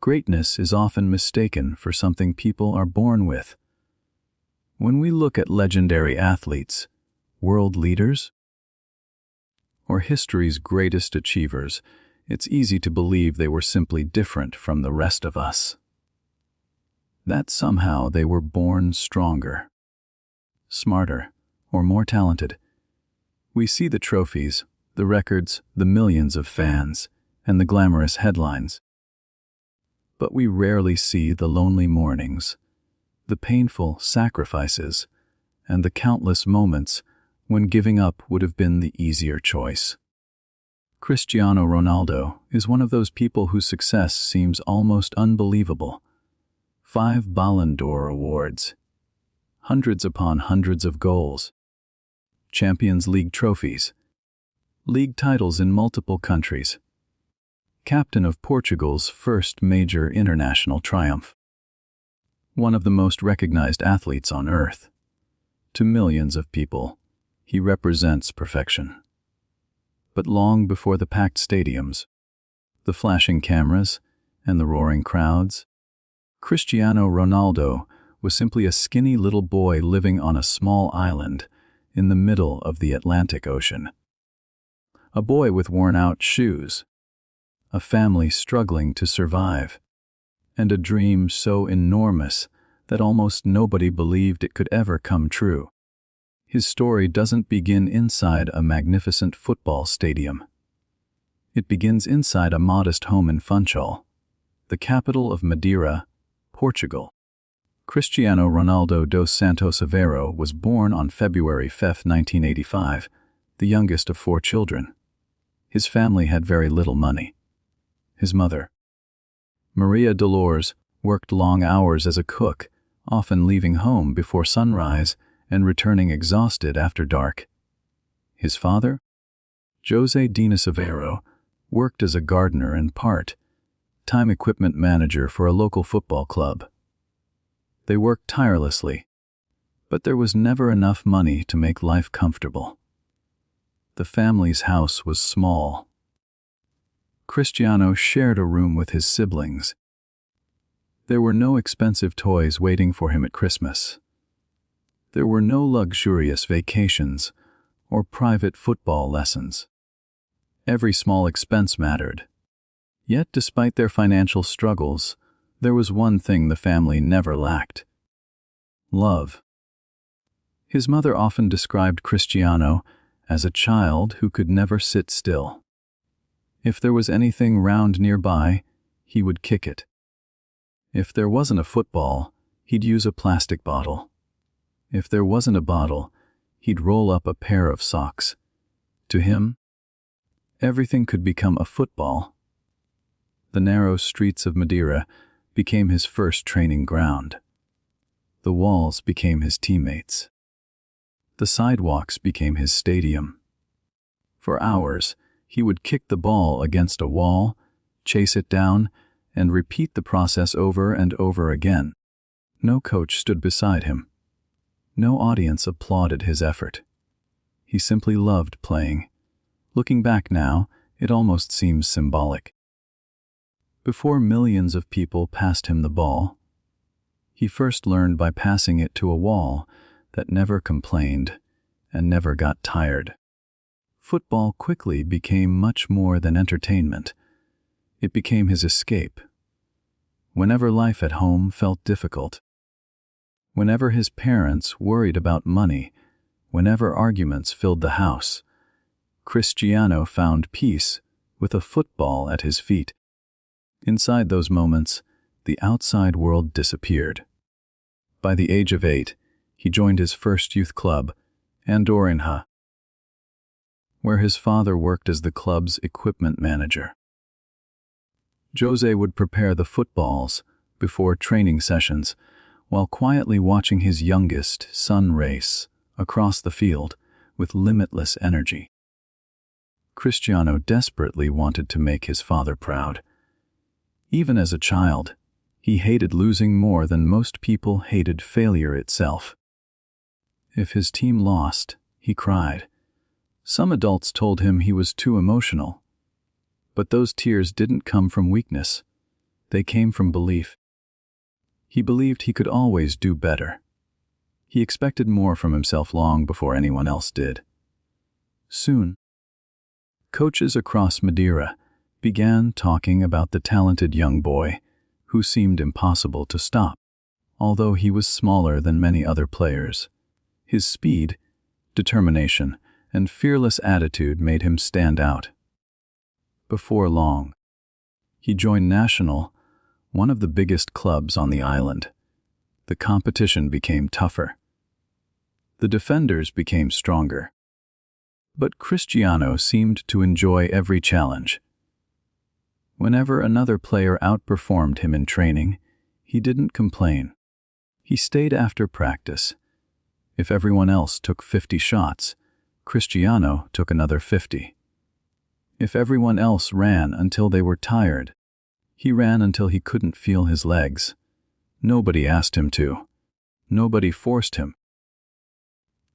Greatness is often mistaken for something people are born with. When we look at legendary athletes, world leaders, or history's greatest achievers, it's easy to believe they were simply different from the rest of us. That somehow they were born stronger, smarter, or more talented. We see the trophies, the records, the millions of fans, and the glamorous headlines. But we rarely see the lonely mornings, the painful sacrifices, and the countless moments when giving up would have been the easier choice. Cristiano Ronaldo is one of those people whose success seems almost unbelievable. 5 Ballon d'Or awards, hundreds upon hundreds of goals, Champions League trophies, league titles in multiple countries, captain of Portugal's first major international triumph. One of the most recognized athletes on earth. To millions of people, he represents perfection. But long before the packed stadiums, the flashing cameras, and the roaring crowds, Cristiano Ronaldo was simply a skinny little boy living on a small island in the middle of the Atlantic Ocean. A boy with worn-out shoes, a family struggling to survive, and a dream so enormous that almost nobody believed it could ever come true. His story doesn't begin inside a magnificent football stadium. It begins inside a modest home in Funchal, the capital of Madeira, Portugal. Cristiano Ronaldo dos Santos Aveiro was born on February 5, 1985, the youngest of 4 children. His family had very little money. His mother, Maria Dolores, worked long hours as a cook, often leaving home before sunrise and returning exhausted after dark. His father, José Dinas Aveiro, worked as a gardener and part-time equipment manager for a local football club. They worked tirelessly, but there was never enough money to make life comfortable. The family's house was small. Cristiano shared a room with his siblings. There were no expensive toys waiting for him at Christmas. There were no luxurious vacations or private football lessons. Every small expense mattered. Yet, despite their financial struggles, there was one thing the family never lacked: love. His mother often described Cristiano as a child who could never sit still. If there was anything round nearby, he would kick it. If there wasn't a football, he'd use a plastic bottle. If there wasn't a bottle, he'd roll up a pair of socks. To him, everything could become a football. The narrow streets of Madeira became his first training ground. The walls became his teammates. The sidewalks became his stadium. For hours, he would kick the ball against a wall, chase it down, and repeat the process over and over again. No coach stood beside him. No audience applauded his effort. He simply loved playing. Looking back now, it almost seems symbolic. Before millions of people passed him the ball, he first learned by passing it to a wall that never complained and never got tired. Football quickly became much more than entertainment. It became his escape. Whenever life at home felt difficult, whenever his parents worried about money, whenever arguments filled the house, Cristiano found peace with a football at his feet. Inside those moments, the outside world disappeared. By the age of 8, he joined his first youth club, Andorinha, where his father worked as the club's equipment manager. José would prepare the footballs before training sessions, while quietly watching his youngest son race across the field with limitless energy. Cristiano desperately wanted to make his father proud. Even as a child, he hated losing more than most people hated failure itself. If his team lost, he cried. Some adults told him he was too emotional. But those tears didn't come from weakness. They came from belief. He believed he could always do better. He expected more from himself long before anyone else did. Soon, coaches across Madeira began talking about the talented young boy who seemed impossible to stop. Although he was smaller than many other players, his speed, determination, and fearless attitude made him stand out. Before long, he joined Nacional, one of the biggest clubs on the island. The competition became tougher. The defenders became stronger. But Cristiano seemed to enjoy every challenge. Whenever another player outperformed him in training, he didn't complain. He stayed after practice. If everyone else took 50 shots, Cristiano took another 50. If everyone else ran until they were tired, he ran until he couldn't feel his legs. Nobody asked him to. Nobody forced him.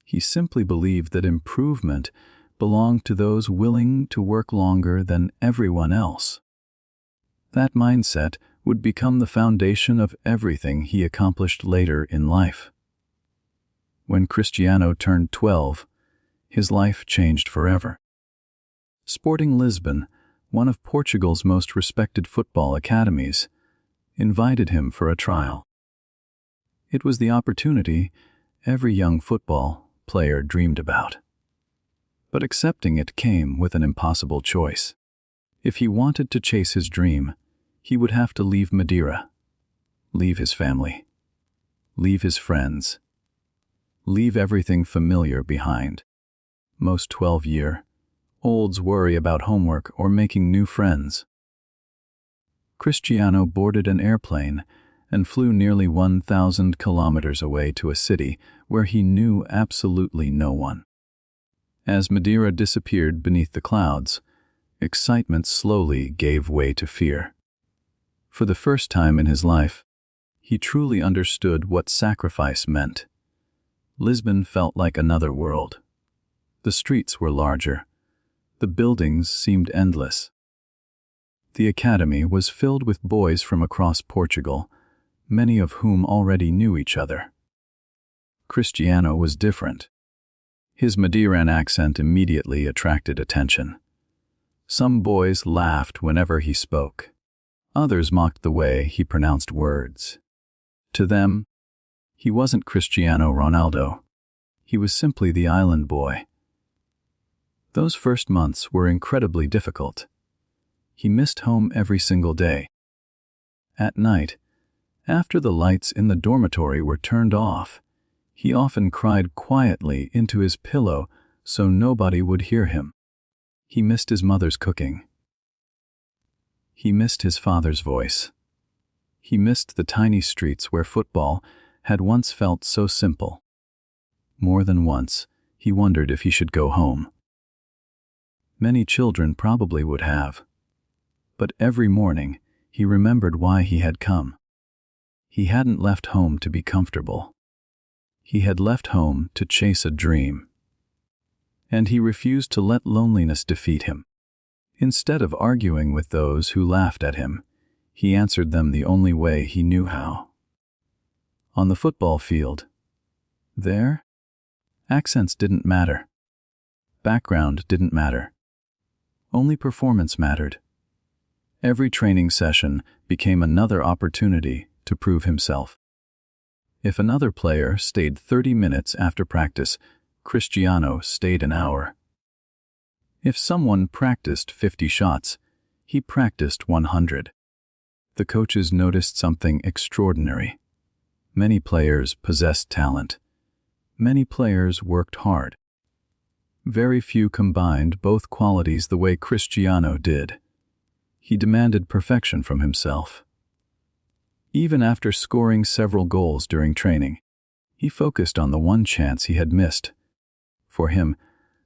He simply believed that improvement belonged to those willing to work longer than everyone else. That mindset would become the foundation of everything he accomplished later in life. When Cristiano turned 12, his life changed forever. Sporting Lisbon, one of Portugal's most respected football academies, invited him for a trial. It was the opportunity every young football player dreamed about. But accepting it came with an impossible choice. If he wanted to chase his dream, he would have to leave Madeira, leave his family, leave his friends, leave everything familiar behind. Most 12-year-olds worry about homework or making new friends. Cristiano boarded an airplane and flew nearly 1,000 kilometers away to a city where he knew absolutely no one. As Madeira disappeared beneath the clouds, excitement slowly gave way to fear. For the first time in his life, he truly understood what sacrifice meant. Lisbon felt like another world. The streets were larger. The buildings seemed endless. The academy was filled with boys from across Portugal, many of whom already knew each other. Cristiano was different. His Madeiran accent immediately attracted attention. Some boys laughed whenever he spoke. Others mocked the way he pronounced words. To them, he wasn't Cristiano Ronaldo. He was simply the island boy. Those first months were incredibly difficult. He missed home every single day. At night, after the lights in the dormitory were turned off, he often cried quietly into his pillow so nobody would hear him. He missed his mother's cooking. He missed his father's voice. He missed the tiny streets where football had once felt so simple. More than once, he wondered if he should go home. Many children probably would have. But every morning, he remembered why he had come. He hadn't left home to be comfortable. He had left home to chase a dream. And he refused to let loneliness defeat him. Instead of arguing with those who laughed at him, he answered them the only way he knew how. On the football field, there, accents didn't matter. Background didn't matter. Only performance mattered. Every training session became another opportunity to prove himself. If another player stayed 30 minutes after practice, Cristiano stayed an hour. If someone practiced 50 shots, he practiced 100. The coaches noticed something extraordinary. Many players possessed talent. Many players worked hard. Very few combined both qualities the way Cristiano did. He demanded perfection from himself. Even after scoring several goals during training, he focused on the one chance he had missed. For him,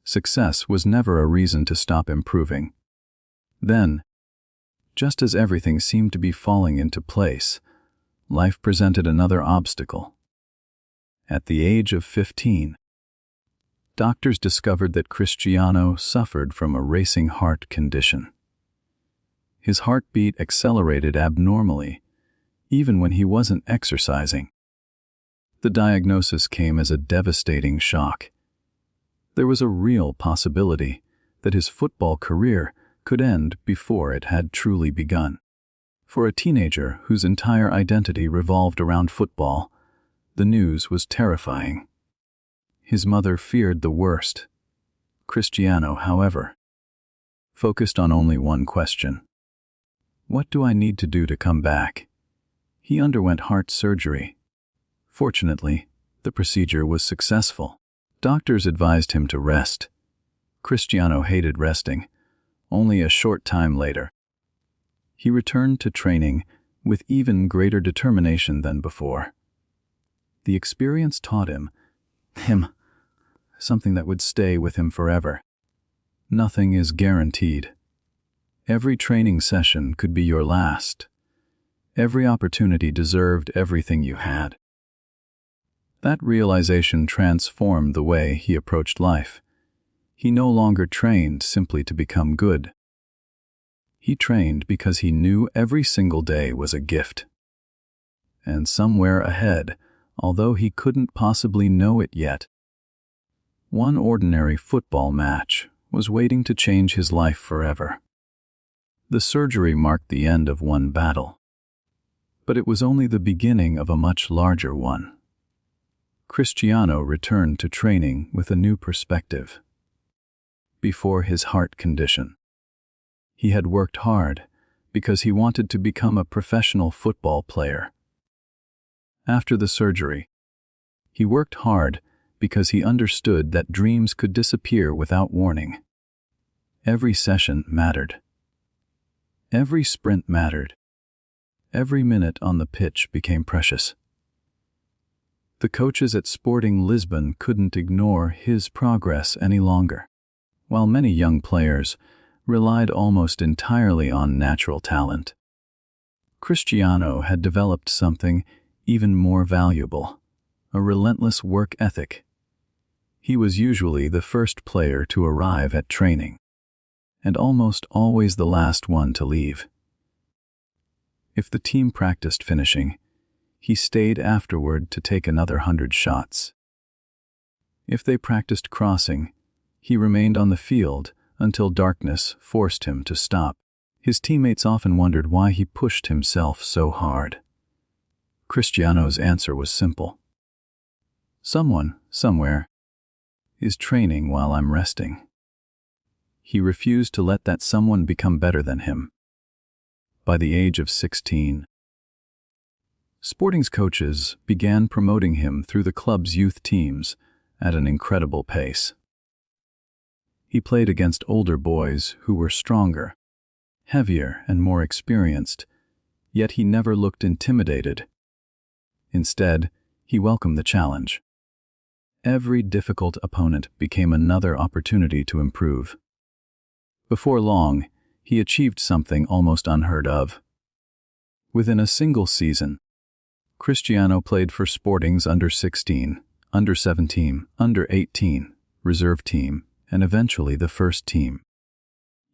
success was never a reason to stop improving. Then, just as everything seemed to be falling into place, life presented another obstacle. At the age of 15, doctors discovered that Cristiano suffered from a racing heart condition. His heartbeat accelerated abnormally, even when he wasn't exercising. The diagnosis came as a devastating shock. There was a real possibility that his football career could end before it had truly begun. For a teenager whose entire identity revolved around football, the news was terrifying. His mother feared the worst. Cristiano, however, focused on only one question. What do I need to do to come back? He underwent heart surgery. Fortunately, the procedure was successful. Doctors advised him to rest. Cristiano hated resting. Only a short time later, he returned to training with even greater determination than before. The experience taught him something that would stay with him forever. Nothing is guaranteed. Every training session could be your last. Every opportunity deserved everything you had. That realization transformed the way he approached life. He no longer trained simply to become good. He trained because he knew every single day was a gift. And somewhere ahead, although he couldn't possibly know it yet, one ordinary football match was waiting to change his life forever. The surgery marked the end of one battle, but it was only the beginning of a much larger one. Cristiano returned to training with a new perspective. Before his heart condition, he had worked hard because he wanted to become a professional football player. After the surgery, he worked hard because he understood that dreams could disappear without warning. Every session mattered. Every sprint mattered. Every minute on the pitch became precious. The coaches at Sporting Lisbon couldn't ignore his progress any longer. While many young players relied almost entirely on natural talent, Cristiano had developed something even more valuable: a relentless work ethic. He was usually the first player to arrive at training, and almost always the last one to leave. If the team practiced finishing, he stayed afterward to take another 100 shots. If they practiced crossing, he remained on the field until darkness forced him to stop. His teammates often wondered why he pushed himself so hard. Cristiano's answer was simple. Someone, somewhere, is training while I'm resting. He refused to let that someone become better than him. By the age of 16, Sporting's coaches began promoting him through the club's youth teams at an incredible pace. He played against older boys who were stronger, heavier, and more experienced, yet he never looked intimidated. Instead, he welcomed the challenge. Every difficult opponent became another opportunity to improve. Before long, he achieved something almost unheard of. Within a single season, Cristiano played for Sporting's under-16, under-17, under-18, reserve team, and eventually the first team.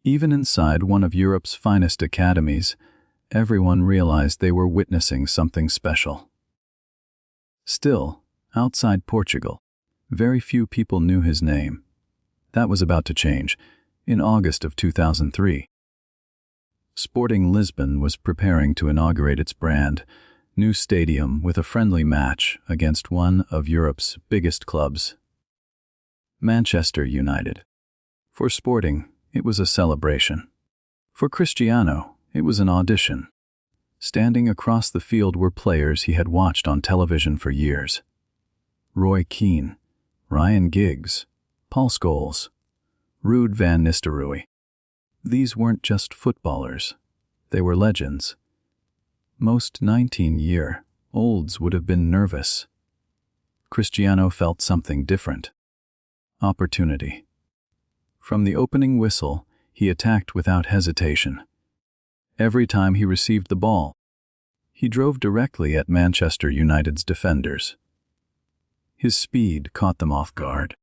Even inside one of Europe's finest academies, everyone realized they were witnessing something special. Still, outside Portugal, very few people knew his name. That was about to change in August of 2003. Sporting Lisbon was preparing to inaugurate its brand new stadium with a friendly match against one of Europe's biggest clubs, Manchester United. For Sporting, it was a celebration. For Cristiano, it was an audition. Standing across the field were players he had watched on television for years: Roy Keane, Ryan Giggs, Paul Scholes, Ruud van Nistelrooy. These weren't just footballers, they were legends. Most 19-year-olds would have been nervous. Cristiano felt something different: opportunity. From the opening whistle, he attacked without hesitation. Every time he received the ball, he drove directly at Manchester United's defenders. His speed caught them off guard.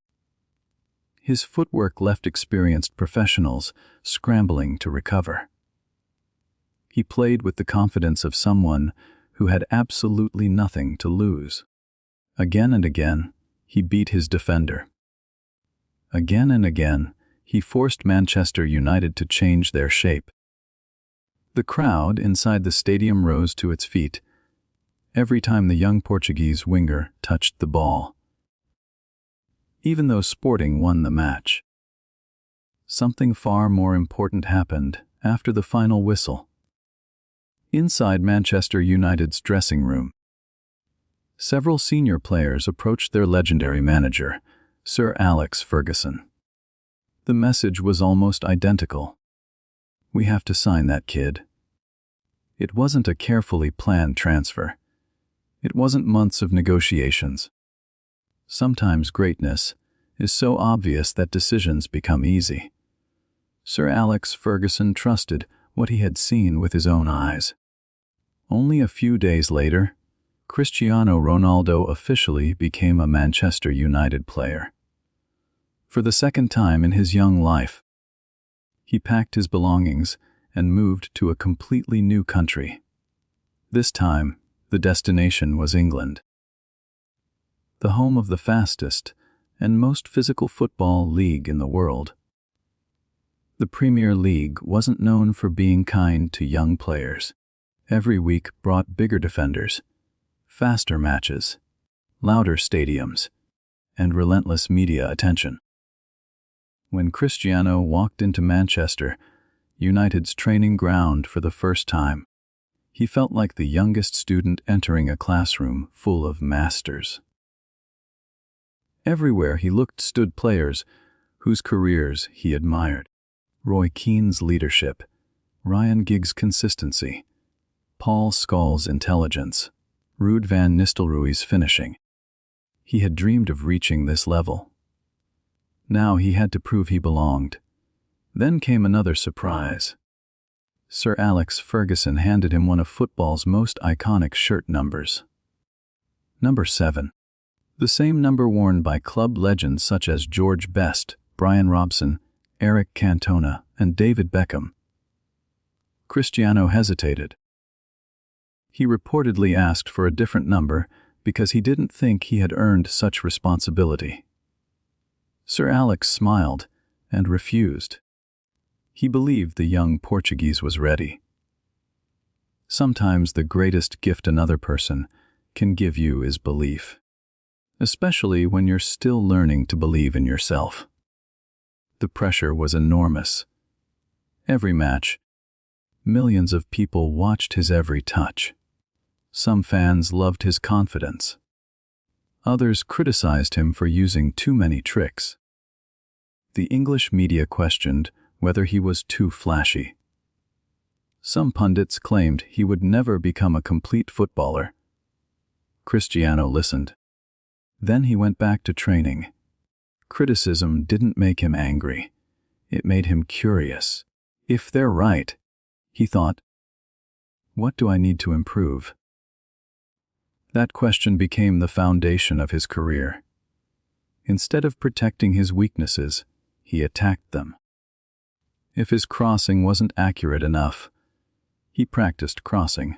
His footwork left experienced professionals scrambling to recover. He played with the confidence of someone who had absolutely nothing to lose. Again and again, he beat his defender. Again and again, he forced Manchester United to change their shape. The crowd inside the stadium rose to its feet every time the young Portuguese winger touched the ball. Even though Sporting won the match, something far more important happened after the final whistle. Inside Manchester United's dressing room, several senior players approached their legendary manager, Sir Alex Ferguson. The message was almost identical. "We have to sign that kid." It wasn't a carefully planned transfer. It wasn't months of negotiations. Sometimes greatness is so obvious that decisions become easy. Sir Alex Ferguson trusted what he had seen with his own eyes. Only a few days later, Cristiano Ronaldo officially became a Manchester United player. For the second time in his young life, he packed his belongings and moved to a completely new country. This time, the destination was England, the home of the fastest and most physical football league in the world. The Premier League wasn't known for being kind to young players. Every week brought bigger defenders, faster matches, louder stadiums, and relentless media attention. When Cristiano walked into Manchester United's training ground for the first time, he felt like the youngest student entering a classroom full of masters. Everywhere he looked stood players whose careers he admired. Roy Keane's leadership, Ryan Giggs' consistency, Paul Scholes' intelligence, Ruud van Nistelrooy's finishing. He had dreamed of reaching this level. Now he had to prove he belonged. Then came another surprise. Sir Alex Ferguson handed him one of football's most iconic shirt numbers. Number 7. The same number worn by club legends such as George Best, Brian Robson, Eric Cantona, and David Beckham. Cristiano hesitated. He reportedly asked for a different number because he didn't think he had earned such responsibility. Sir Alex smiled and refused. He believed the young Portuguese was ready. Sometimes the greatest gift another person can give you is belief, especially when you're still learning to believe in yourself. The pressure was enormous. Every match, millions of people watched his every touch. Some fans loved his confidence. Others criticized him for using too many tricks. The English media questioned whether he was too flashy. Some pundits claimed he would never become a complete footballer. Cristiano listened. Then he went back to training. Criticism didn't make him angry. It made him curious. If they're right, he thought, what do I need to improve? That question became the foundation of his career. Instead of protecting his weaknesses, he attacked them. If his crossing wasn't accurate enough, he practiced crossing.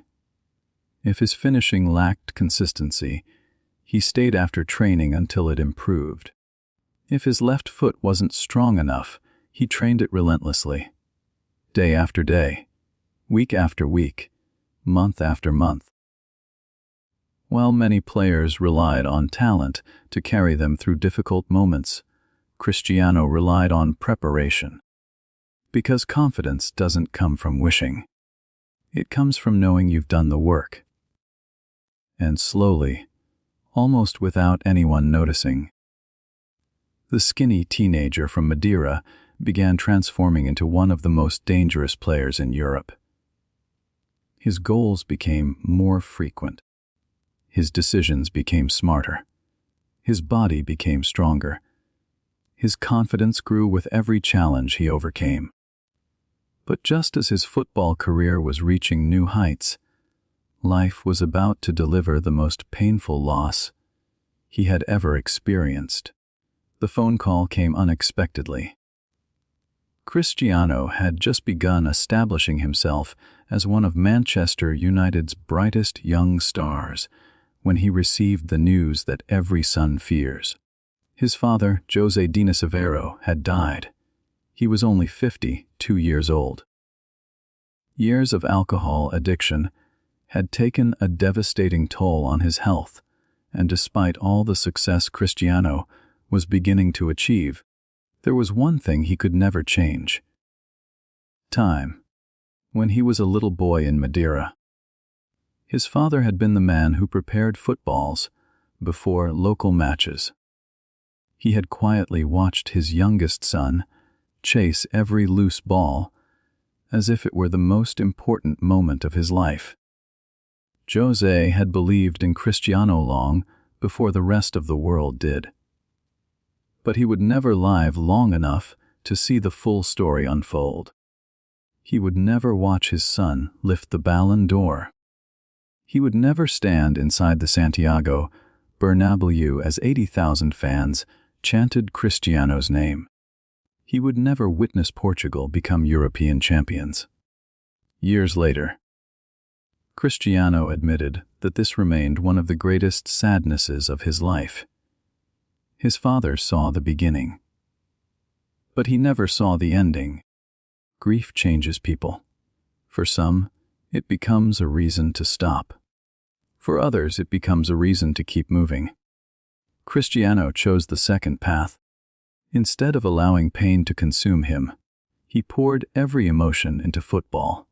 If his finishing lacked consistency, he stayed after training until it improved. If his left foot wasn't strong enough, he trained it relentlessly. Day after day, week after week, month after month. While many players relied on talent to carry them through difficult moments, Cristiano relied on preparation. Because confidence doesn't come from wishing. It comes from knowing you've done the work. And slowly, almost without anyone noticing, the skinny teenager from Madeira began transforming into one of the most dangerous players in Europe. His goals became more frequent. His decisions became smarter. His body became stronger. His confidence grew with every challenge he overcame. But just as his football career was reaching new heights, life was about to deliver the most painful loss he had ever experienced. The phone call came unexpectedly. Cristiano had just begun establishing himself as one of Manchester United's brightest young stars when he received the news that every son fears. His father, José Dinasavero, had died. He was only 52 years old. Years of alcohol addiction had taken a devastating toll on his health, and despite all the success Cristiano was beginning to achieve, there was one thing he could never change: time. When he was a little boy in Madeira, his father had been the man who prepared footballs before local matches. He had quietly watched his youngest son chase every loose ball as if it were the most important moment of his life. José had believed in Cristiano long before the rest of the world did. But he would never live long enough to see the full story unfold. He would never watch his son lift the Ballon d'Or. He would never stand inside the Santiago Bernabéu as 80,000 fans chanted Cristiano's name. He would never witness Portugal become European champions. Years later, Cristiano admitted that this remained one of the greatest sadnesses of his life. His father saw the beginning, but he never saw the ending. Grief changes people. For some, it becomes a reason to stop. For others, it becomes a reason to keep moving. Cristiano chose the second path. Instead of allowing pain to consume him, he poured every emotion into football.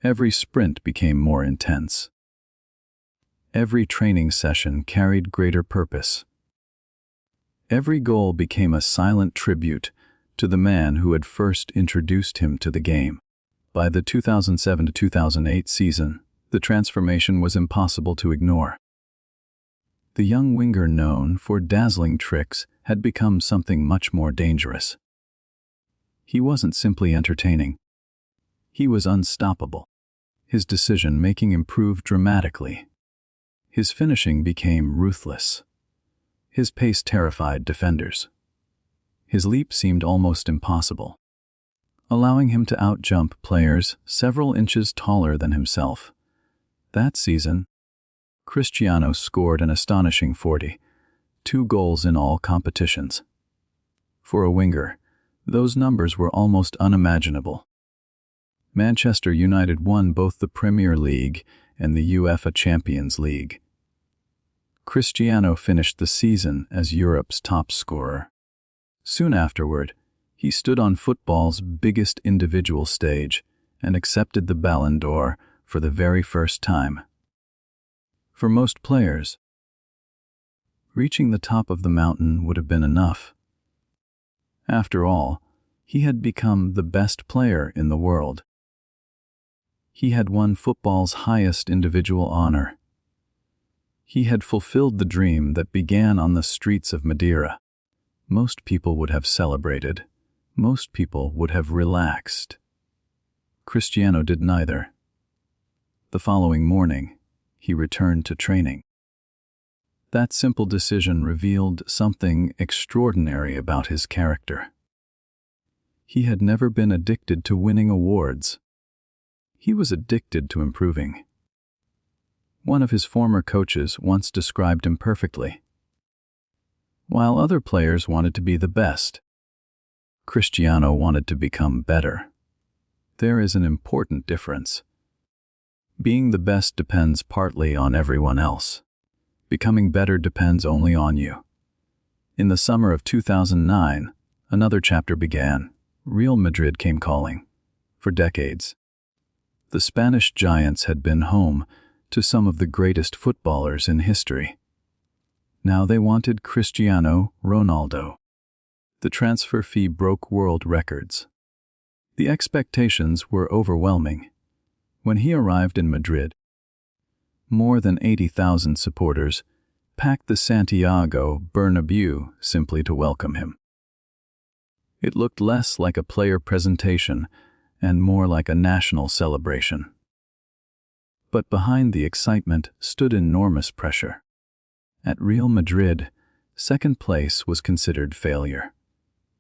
Every sprint became more intense. Every training session carried greater purpose. Every goal became a silent tribute to the man who had first introduced him to the game. By the 2007-2008 season, the transformation was impossible to ignore. The young winger, known for dazzling tricks, had become something much more dangerous. He wasn't simply entertaining. He was unstoppable. His decision-making improved dramatically. His finishing became ruthless. His pace terrified defenders. His leap seemed almost impossible, allowing him to outjump players several inches taller than himself. That season, Cristiano scored an astonishing 42 goals in all competitions. For a winger, those numbers were almost unimaginable. Manchester United won both the Premier League and the UEFA Champions League. Cristiano finished the season as Europe's top scorer. Soon afterward, he stood on football's biggest individual stage and accepted the Ballon d'Or for the very first time. For most players, reaching the top of the mountain would have been enough. After all, he had become the best player in the world. He had won football's highest individual honor. He had fulfilled the dream that began on the streets of Madeira. Most people would have celebrated. Most people would have relaxed. Cristiano did neither. The following morning, he returned to training. That simple decision revealed something extraordinary about his character. He had never been addicted to winning awards. He was addicted to improving. One of his former coaches once described him perfectly. While other players wanted to be the best, Cristiano wanted to become better. There is an important difference. Being the best depends partly on everyone else. Becoming better depends only on you. In the summer of 2009, another chapter began. Real Madrid came calling. For decades, the Spanish giants had been home to some of the greatest footballers in history. Now they wanted Cristiano Ronaldo. The transfer fee broke world records. The expectations were overwhelming. When he arrived in Madrid, more than 80,000 supporters packed the Santiago Bernabéu simply to welcome him. It looked less like a player presentation and more like a national celebration. But behind the excitement stood enormous pressure. At Real Madrid, second place was considered failure.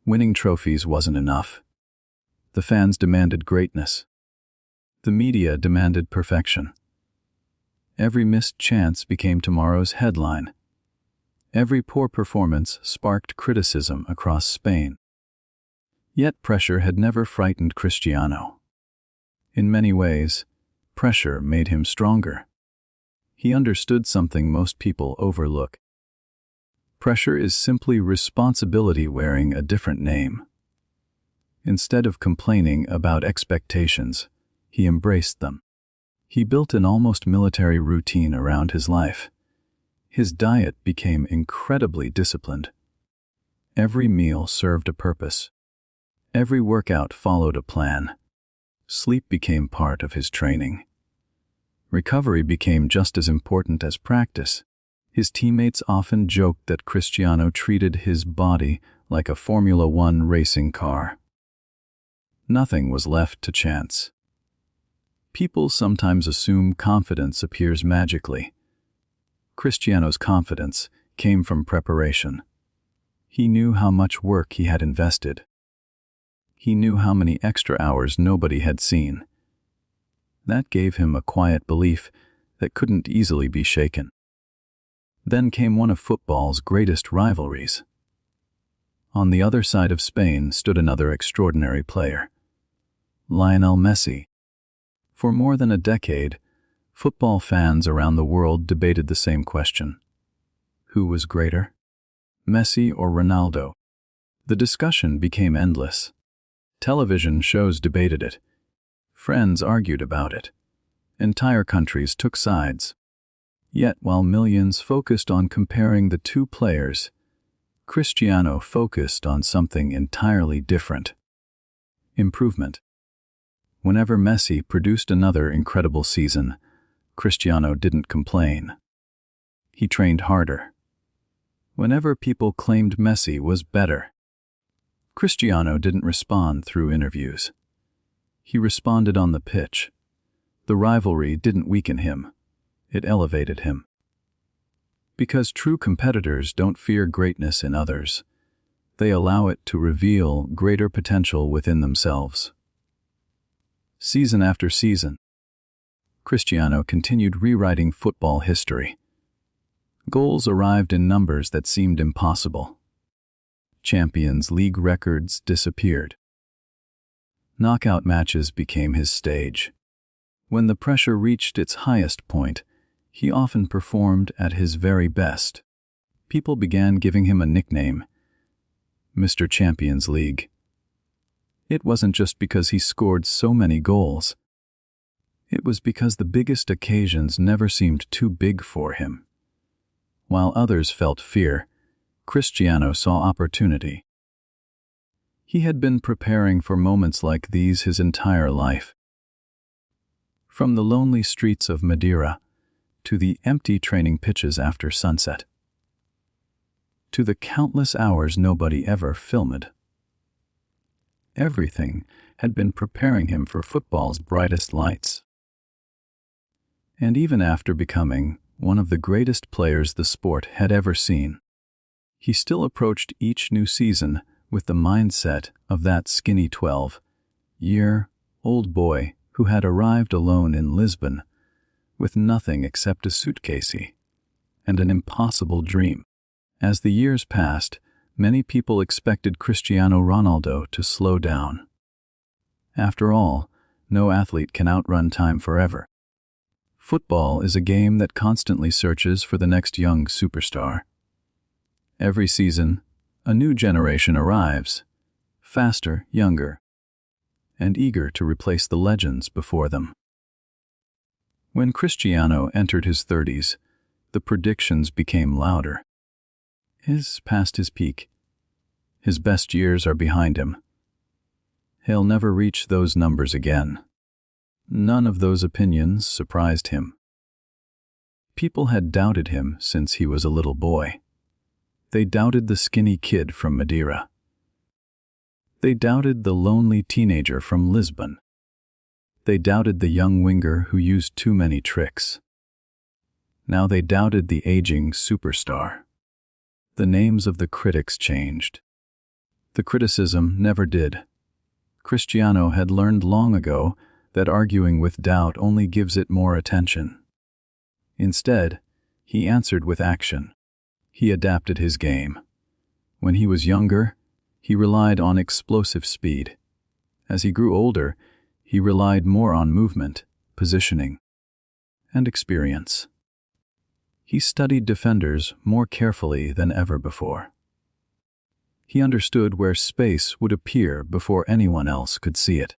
Winning trophies wasn't enough. The fans demanded greatness. The media demanded perfection. Every missed chance became tomorrow's headline. Every poor performance sparked criticism across Spain. Yet pressure had never frightened Cristiano. In many ways, pressure made him stronger. He understood something most people overlook. Pressure is simply responsibility wearing a different name. Instead of complaining about expectations, he embraced them. He built an almost military routine around his life. His diet became incredibly disciplined. Every meal served a purpose. Every workout followed a plan. Sleep became part of his training. Recovery became just as important as practice. His teammates often joked that Cristiano treated his body like a Formula One racing car. Nothing was left to chance. People sometimes assume confidence appears magically. Cristiano's confidence came from preparation. He knew how much work he had invested. He knew how many extra hours nobody had seen. That gave him a quiet belief that couldn't easily be shaken. Then came one of football's greatest rivalries. On the other side of Spain stood another extraordinary player, Lionel Messi. For more than a decade, football fans around the world debated the same question. Who was greater? Messi or Ronaldo? The discussion became endless. Television shows debated it. Friends argued about it. Entire countries took sides. Yet while millions focused on comparing the two players, Cristiano focused on something entirely different: improvement. Whenever Messi produced another incredible season, Cristiano didn't complain. He trained harder. Whenever people claimed Messi was better, Cristiano didn't respond through interviews. He responded on the pitch. The rivalry didn't weaken him. It elevated him. Because true competitors don't fear greatness in others. They allow it to reveal greater potential within themselves. Season after season, Cristiano continued rewriting football history. Goals arrived in numbers that seemed impossible. Champions League records disappeared. Knockout matches became his stage. When the pressure reached its highest point, he often performed at his very best. People began giving him a nickname, Mr. Champions League. It wasn't just because he scored so many goals. It was because the biggest occasions never seemed too big for him. While others felt fear, Cristiano saw opportunity. He had been preparing for moments like these his entire life. From the lonely streets of Madeira, to the empty training pitches after sunset, to the countless hours nobody ever filmed. Everything had been preparing him for football's brightest lights. And even after becoming one of the greatest players the sport had ever seen, he still approached each new season with the mindset of that skinny 12-year-old boy who had arrived alone in Lisbon with nothing except a suitcase and an impossible dream. As the years passed, many people expected Cristiano Ronaldo to slow down. After all, no athlete can outrun time forever. Football is a game that constantly searches for the next young superstar. Every season, a new generation arrives, faster, younger, and eager to replace the legends before them. When Cristiano entered his 30s, the predictions became louder. He's past his peak. His best years are behind him. He'll never reach those numbers again. None of those opinions surprised him. People had doubted him since he was a little boy. They doubted the skinny kid from Madeira. They doubted the lonely teenager from Lisbon. They doubted the young winger who used too many tricks. Now they doubted the aging superstar. The names of the critics changed. The criticism never did. Cristiano had learned long ago that arguing with doubt only gives it more attention. Instead, he answered with action. He adapted his game. When he was younger, he relied on explosive speed. As he grew older, he relied more on movement, positioning, and experience. He studied defenders more carefully than ever before. He understood where space would appear before anyone else could see it.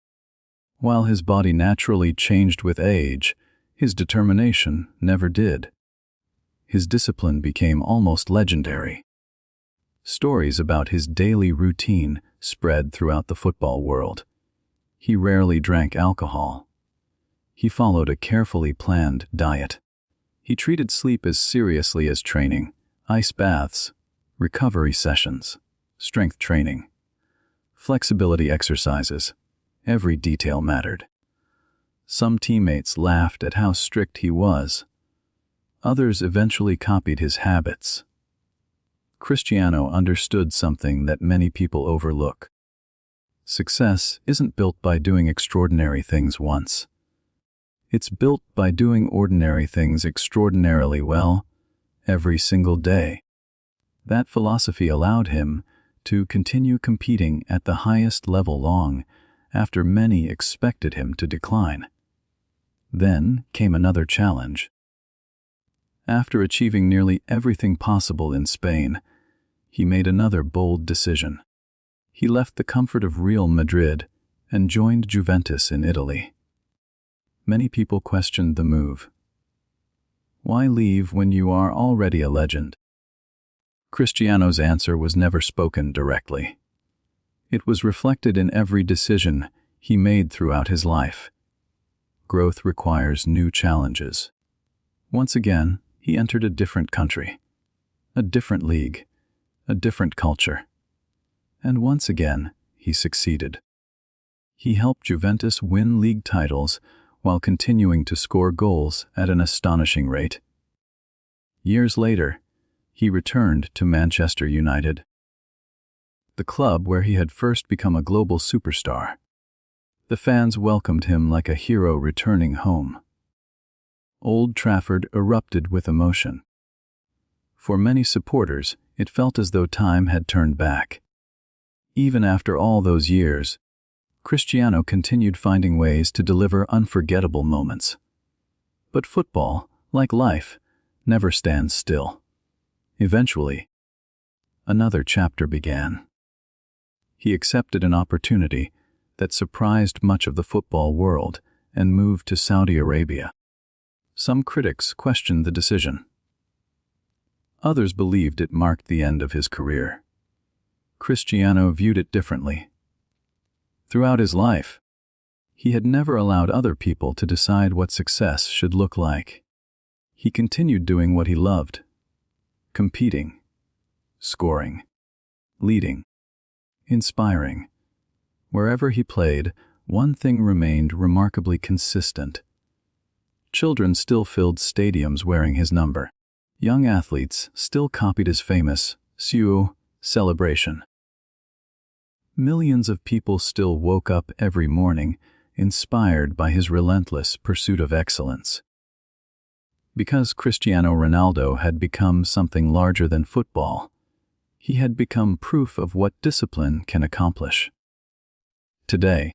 While his body naturally changed with age, his determination never did. His discipline became almost legendary. Stories about his daily routine spread throughout the football world. He rarely drank alcohol. He followed a carefully planned diet. He treated sleep as seriously as training, ice baths, recovery sessions, strength training, flexibility exercises. Every detail mattered. Some teammates laughed at how strict he was. Others eventually copied his habits. Cristiano understood something that many people overlook. Success isn't built by doing extraordinary things once. It's built by doing ordinary things extraordinarily well, every single day. That philosophy allowed him to continue competing at the highest level long after many expected him to decline. Then came another challenge. After achieving nearly everything possible in Spain, he made another bold decision. He left the comfort of Real Madrid and joined Juventus in Italy. Many people questioned the move. Why leave when you are already a legend? Cristiano's answer was never spoken directly. It was reflected in every decision he made throughout his life. Growth requires new challenges. Once again, he entered a different country, a different league, a different culture. And once again, he succeeded. He helped Juventus win league titles while continuing to score goals at an astonishing rate. Years later, he returned to Manchester United, the club where he had first become a global superstar. The fans welcomed him like a hero returning home. Old Trafford erupted with emotion. For many supporters, it felt as though time had turned back. Even after all those years, Cristiano continued finding ways to deliver unforgettable moments. But football, like life, never stands still. Eventually, another chapter began. He accepted an opportunity that surprised much of the football world and moved to Saudi Arabia. Some critics questioned the decision. Others believed it marked the end of his career. Cristiano viewed it differently. Throughout his life, he had never allowed other people to decide what success should look like. He continued doing what he loved: competing, scoring, leading, inspiring. Wherever he played, one thing remained remarkably consistent. Children still filled stadiums wearing his number. Young athletes still copied his famous "Seu" celebration. Millions of people still woke up every morning inspired by his relentless pursuit of excellence. Because Cristiano Ronaldo had become something larger than football, he had become proof of what discipline can accomplish. Today,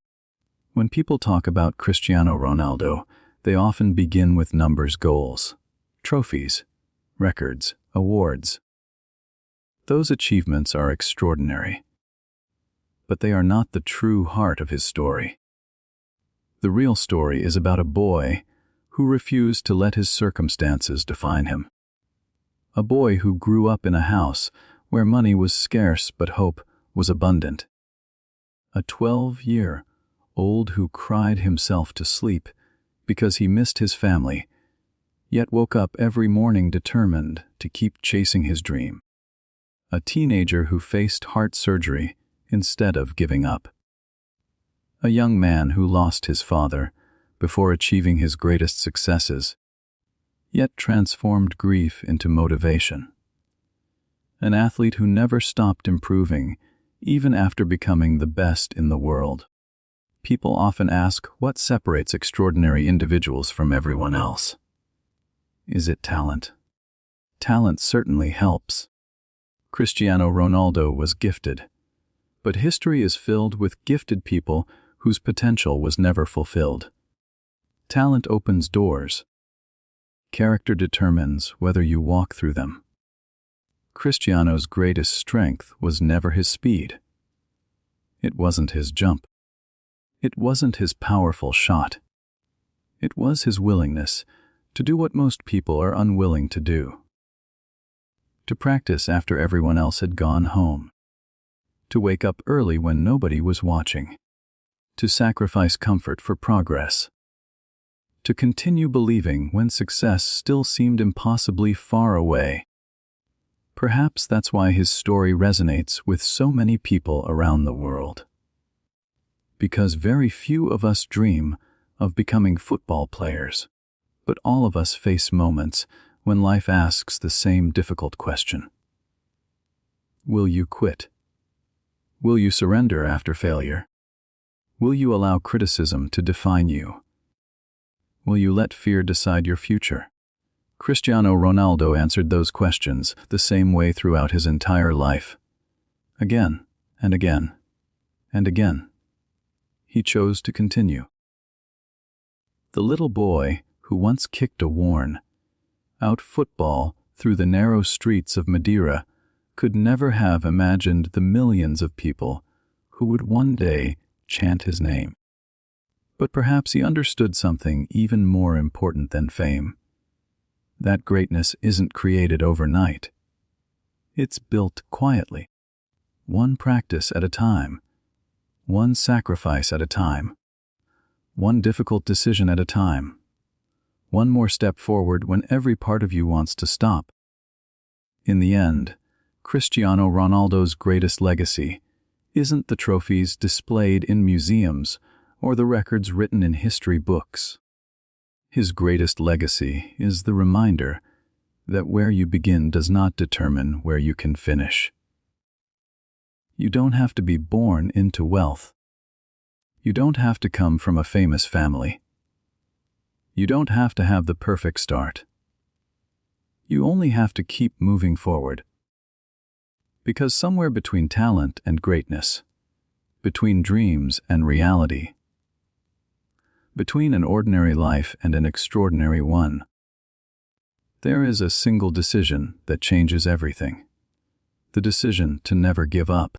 when people talk about Cristiano Ronaldo, they often begin with numbers, goals, trophies, records, awards. Those achievements are extraordinary, but they are not the true heart of his story. The real story is about a boy who refused to let his circumstances define him. A boy who grew up in a house where money was scarce but hope was abundant. A 12-year-old who cried himself to sleep because he missed his family, yet woke up every morning determined to keep chasing his dream. A teenager who faced heart surgery instead of giving up. A young man who lost his father before achieving his greatest successes, yet transformed grief into motivation. An athlete who never stopped improving even after becoming the best in the world. People often ask what separates extraordinary individuals from everyone else. Is it talent? Talent certainly helps. Cristiano Ronaldo was gifted, but history is filled with gifted people whose potential was never fulfilled. Talent opens doors. Character determines whether you walk through them. Cristiano's greatest strength was never his speed. It wasn't his jump. It wasn't his powerful shot. It was his willingness to do what most people are unwilling to do. To practice after everyone else had gone home. To wake up early when nobody was watching. To sacrifice comfort for progress. To continue believing when success still seemed impossibly far away. Perhaps that's why his story resonates with so many people around the world. Because very few of us dream of becoming football players, but all of us face moments when life asks the same difficult question. Will you quit? Will you surrender after failure? Will you allow criticism to define you? Will you let fear decide your future? Cristiano Ronaldo answered those questions the same way throughout his entire life. Again and again and again. He chose to continue. The little boy who once kicked a worn-out football through the narrow streets of Madeira could never have imagined the millions of people who would one day chant his name. But perhaps he understood something even more important than fame. That greatness isn't created overnight. It's built quietly, one practice at a time, one sacrifice at a time, one difficult decision at a time, one more step forward when every part of you wants to stop. In the end, Cristiano Ronaldo's greatest legacy isn't the trophies displayed in museums or the records written in history books. His greatest legacy is the reminder that where you begin does not determine where you can finish. You don't have to be born into wealth. You don't have to come from a famous family. You don't have to have the perfect start. You only have to keep moving forward. Because somewhere between talent and greatness, between dreams and reality, between an ordinary life and an extraordinary one, there is a single decision that changes everything. The decision to never give up.